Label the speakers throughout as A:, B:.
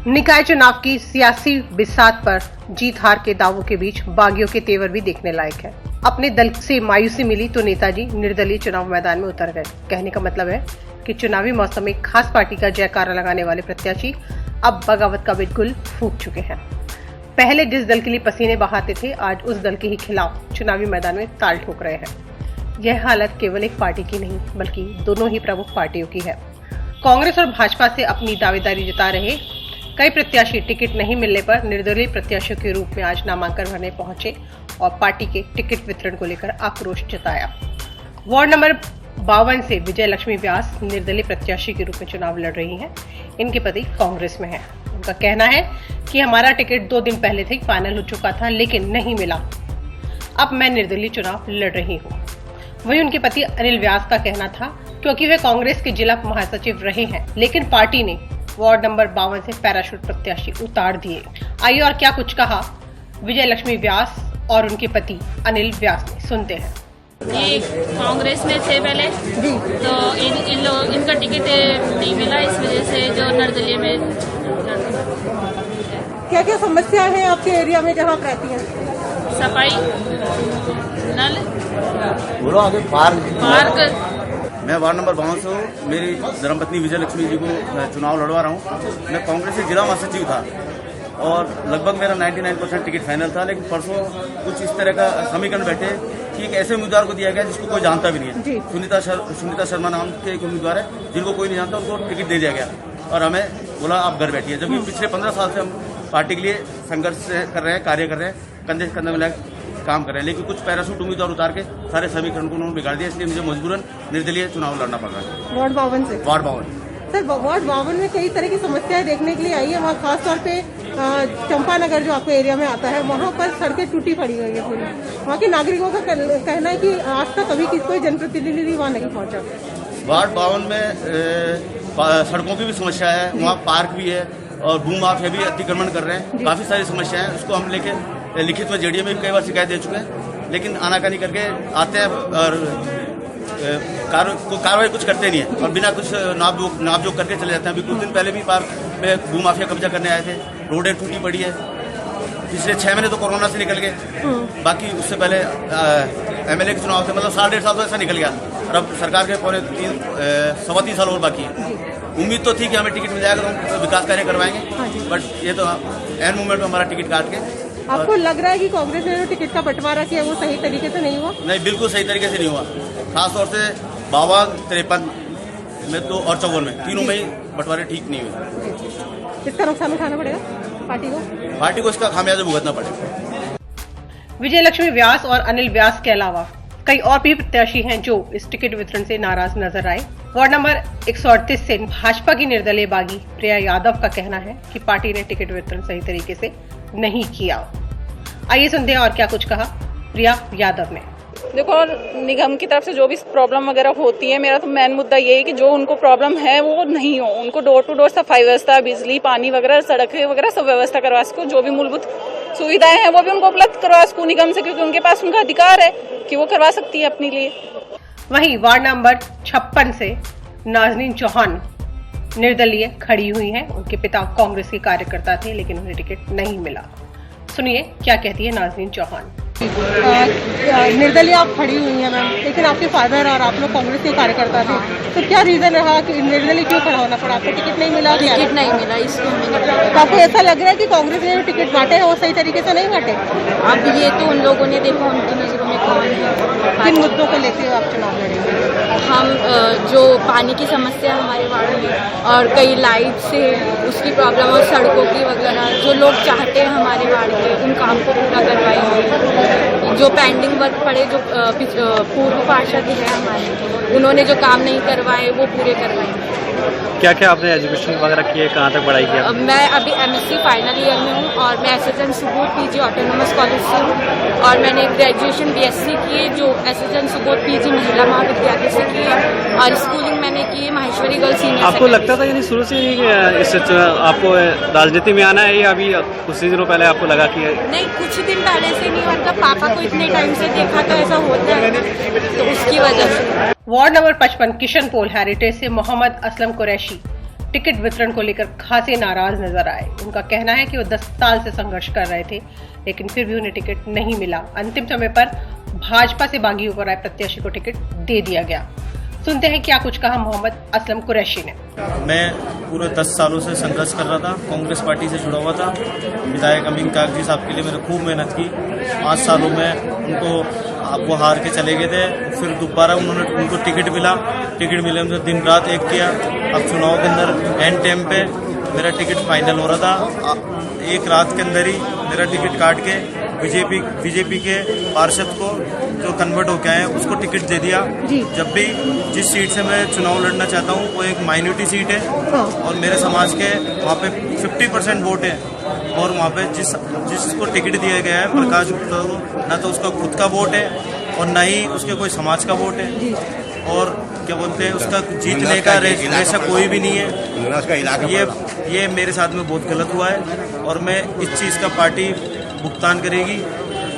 A: निकाय चुनाव की सियासी बिसात पर जीत हार के दावों के बीच बागियों के तेवर भी देखने लायक है। अपने दल से मायूसी मिली तो नेताजी निर्दलीय चुनाव मैदान में उतर गए। कहने का मतलब है कि चुनावी मौसम में खास पार्टी का जयकारा लगाने वाले प्रत्याशी अब बगावत का बिल्कुल फूंक चुके हैं। पहले जिस दल के लिए पसीने बहाते थे, आज उस दल के ही खिलाफ चुनावी मैदान में ताल ठोक रहे हैं। यह हालत केवल एक पार्टी की नहीं, बल्कि दोनों ही प्रमुख पार्टियों की है। कांग्रेस और भाजपा से अपनी दावेदारी जता रहे कई प्रत्याशी टिकट नहीं मिलने पर निर्दलीय प्रत्याशियों के रूप में आज नामांकन भरने पहुंचे और पार्टी के टिकट वितरण को लेकर आक्रोश जताया। वार्ड नंबर 52 से विजय लक्ष्मी व्यास निर्दलीय प्रत्याशी के रूप में चुनाव लड़ रही हैं। इनके पति कांग्रेस में हैं। उनका कहना है कि हमारा टिकट 2 दिन पहले से फाइनल हो चुका था, लेकिन नहीं मिला। अब मैं निर्दलीय चुनाव लड़ रही हूँ। वहीं उनके पति अनिल व्यास का कहना था क्योंकि वे कांग्रेस के जिला महासचिव रहे हैं, लेकिन पार्टी ने वार्ड नंबर 52 से पैराशूट प्रत्याशी उतार दिए। आइए और क्या कुछ कहा विजय लक्ष्मी व्यास और उनके पति अनिल व्यास ने, सुनते हैं।
B: ये कांग्रेस में थे पहले जी, तो इनका टिकट नहीं मिला, इस वजह से जो निर्दलीय में।
C: क्या क्या समस्या है आपके एरिया में जहाँ आप रहती हैं?
B: सफाई, नल,
D: बोलो आगे,
B: पार्क।
D: मैं वार्ड नंबर 52 से हूँ। मेरी धर्मपत्नी विजय लक्ष्मी जी को चुनाव लड़वा रहा हूँ। मैं कांग्रेस से जिला महासचिव था और लगभग मेरा 99% टिकट फाइनल था, लेकिन परसों कुछ इस तरह का समीकरण बैठे कि एक ऐसे उम्मीदवार को दिया गया जिसको कोई जानता भी नहीं है। सुनीता शर्मा नाम के एक उम्मीदवार है जिनको कोई नहीं जानता, उनको टिकट दे दिया गया और हमें बोला आप घर बैठिए। जबकि पिछले 15 साल से हम पार्टी के लिए संघर्ष कर रहे हैं, कार्य कर रहे हैं, कंधे से कंधे मिला काम कर रहे हैं, लेकिन कुछ पैराशूट उम्मीदवार उतार के सारे समीकरण को उन्होंने बिगाड़ दिया। इसलिए मुझे मजबूरन निर्दलीय चुनाव लड़ना पड़ रहा है।
C: वार्ड 52 से?
D: वार्ड 52
C: सर, वार्ड 52 में कई तरह की समस्याएं देखने के लिए आई है। वहाँ खासतौर पे चंपानगर जो आपके एरिया में आता है, वहाँ पर सड़कें टूटी पड़ी हुई है पूरी। वहाँ के नागरिकों का कहना है कि आज तक कभी कोई जनप्रतिनिधि वहाँ नहीं पहुँचा।
D: वार्ड 52 में सड़कों की भी समस्या है, वहाँ पार्क भी है और भू माफिया भी अतिक्रमण कर रहे हैं। काफी सारी समस्याएं हैं। उसको हम लेके लिखित में जेडीए में भी कई बार शिकायत दे चुके हैं, लेकिन आनाकानी करके आते हैं और कार्रवाई कुछ करते नहीं है और बिना कुछ नापजोक करके चले जाते हैं। अभी कुछ दिन पहले भी पार्क में भू माफिया कब्जा करने आए थे। रोडें टूटी पड़ी है। पिछले 6 महीने तो कोरोना से निकल गए, बाकी उससे पहले एमएलए के चुनाव से मतलब 1.5 साल तो ऐसा निकल गया और अब सरकार के पौने 3 साल और बाकी है। उम्मीद तो थी कि हमें टिकट मिल जाएगा तो हम विकास कार्य करवाएंगे, बट ये तो एन मूवमेंट में हमारा टिकट काट के।
C: आपको लग रहा है कि कांग्रेस ने जो टिकट का बंटवारा किया वो सही तरीके से नहीं हुआ?
D: नहीं, बिल्कुल सही तरीके से नहीं हुआ। खासतौर से 52, 53 में तो और 54 में, तीनों में ही बंटवारे ठीक नहीं हुए।
C: इसका नुकसान उठाना पड़ेगा पार्टी को इसका
D: खामियाजा भुगतना पड़ेगा।
A: विजय लक्ष्मी व्यास और अनिल व्यास के अलावा कई और भी प्रत्याशी हैं जो इस टिकट वितरण से नाराज नजर आए। वार्ड नंबर 138 से भाजपा की निर्दलीय बागी प्रिया यादव का कहना है कि पार्टी ने टिकट वितरण सही तरीके से नहीं किया। आइए सुनते हैं और क्या कुछ कहा प्रिया यादव ने।
E: देखो, निगम की तरफ से जो भी प्रॉब्लम वगैरह होती है, मेरा तो मेन मुद्दा ये है कि जो उनको प्रॉब्लम है वो नहीं हो। उनको डोर टू डोर सफाई व्यवस्था, बिजली, पानी वगैरह, सड़कें वगैरह सब व्यवस्था करवा सको। जो भी मूलभूत सुविधाएं हैं वो भी उनको उपलब्ध करवा सको निगम से, क्योंकि उनके पास उनका अधिकार है कि वो करवा सकती है अपने लिए।
A: वहीं वार्ड नंबर 56 से नाजनीन चौहान निर्दलीय खड़ी हुई हैं। उनके पिता कांग्रेस के कार्यकर्ता थे, लेकिन उन्हें टिकट नहीं मिला। सुनिए क्या कहती है नाजनीन चौहान।
C: निर्दलीय आप खड़ी हुई हैं मैम, लेकिन आपके फादर और आप लोग कांग्रेस के कार्यकर्ता थे, तो क्या रीजन रहा कि निर्दलीय क्यों खड़ा होना पड़ा? आपको टिकट नहीं मिला?
E: टिकट नहीं मिला, इसलिए हमें।
C: तो आपको ऐसा लग रहा है कि कांग्रेस ने जो टिकट बांटे हैं वो सही तरीके से नहीं बांटे?
E: अब ये तो उन लोगों ने देखा, उनकी नजरों में कौन है।
C: किन मुद्दों को लेते हुए आप चुनाव लड़ेंगे?
E: हम जो पानी की समस्या है हमारे वार्ड में और कई लाइट से उसकी प्रॉब्लम और सड़कों की वगैरह जो लोग चाहते हैं हमारे वार्ड के, उन काम को पूरा करवाएंगे। जो पेंडिंग वर्क पड़े, जो पूर्व पार्षद है हमारे, उन्होंने जो काम नहीं करवाए वो पूरे करवाएंगे।
F: क्या क्या आपने एजुकेशन वगैरह की है, कहाँ तक पढ़ाई किया?
E: मैं अभी MSc फाइनल ईयर में हूँ और मैं SSN Subodh PG autonomous college से हूँ और मैंने ग्रेजुएशन BSc की है जो एसएसएन सुबोध PG महिला महाविद्यालय से की है और स्कूलिंग मैंने की है माहेश्वरी गर्ल्स सीनियर।
F: आपको लगता था यानी शुरू से ही इस आपको राजनीति में आना है या अभी कुछ दिनों पहले आपको लगा कि?
E: नहीं, कुछ दिन पहले से नहीं, मतलब पापा को इतने टाइम से देखा तो ऐसा होता है तो उसकी वजह से।
A: वार्ड नंबर 55 किशन पोल हेरिटेज से मोहम्मद असलम कुरैशी टिकट वितरण को लेकर खासे नाराज नजर आए। उनका कहना है कि वो 10 साल से संघर्ष कर रहे थे, लेकिन फिर भी उन्हें टिकट नहीं मिला। अंतिम समय पर भाजपा से बागी होकर आए प्रत्याशी को टिकट दे दिया गया। सुनते हैं क्या कुछ कहा मोहम्मद असलम कुरैशी ने।
G: मैं पूरे 10 सालों से संघर्ष कर रहा था, कांग्रेस पार्टी से जुड़ा हुआ था। विधायक अमीन कागजी साहब के लिए मैंने खूब मेहनत की। 5 सालों में वो हार के चले गए थे, फिर दोबारा उनको टिकट मिला। टिकट मिले उनसे दिन रात एक किया। अब चुनाव के अंदर एंड टाइम पे मेरा टिकट फाइनल हो रहा था, एक रात के अंदर ही मेरा टिकट काट के बीजेपी के पार्षद को जो कन्वर्ट होके आए उसको टिकट दे दिया। जब भी जिस सीट से मैं चुनाव लड़ना चाहता हूँ वो एक माइनॉरिटी सीट है और मेरे समाज के वहाँ पे 50% वोट है, और वहाँ पे जिसको टिकट दिया गया है प्रकाश गुप्ता को, ना तो उसका खुद का वोट है और ना ही उसके कोई समाज का वोट है, और क्या बोलते हैं उसका जीतने का ऐसा कोई भी नहीं है। ये मेरे साथ में बहुत गलत हुआ है और मैं इस चीज़ का पार्टी भुगतान करेगी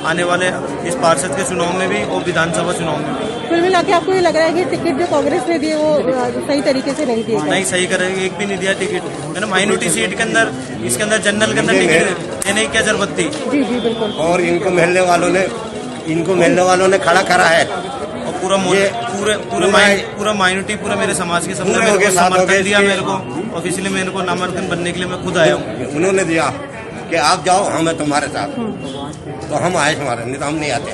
G: आने वाले इस पार्षद के चुनाव में भी और विधानसभा चुनाव में भी।
C: कुल मिला के आपको ये लग रहा है कि टिकट जो कांग्रेस ने दिए वो सही तरीके से नहीं दिए?
G: नहीं सही करेगी, एक भी नहीं दिया टिकट, है ना। माइनॉरिटी सीट के अंदर, इसके अंदर जनरल के अंदर टिकट देने की क्या जरूरत थी?
C: जी जी बिल्कुल।
H: और इनको मिलने वालों ने खड़ा करा है
G: और पूरा माइनॉरिटी पूरा मेरे समाज के सबने मेरे को समर्थन दिया मेरे को, और इसलिए मेरे को नामांकन बनने के लिए मैं खुद आया हूँ।
H: उन्होंने दिया कि आप जाओ, हम हैं तुम्हारे साथ, तो हम आए तुम्हारे, नहीं तो हम नहीं आते।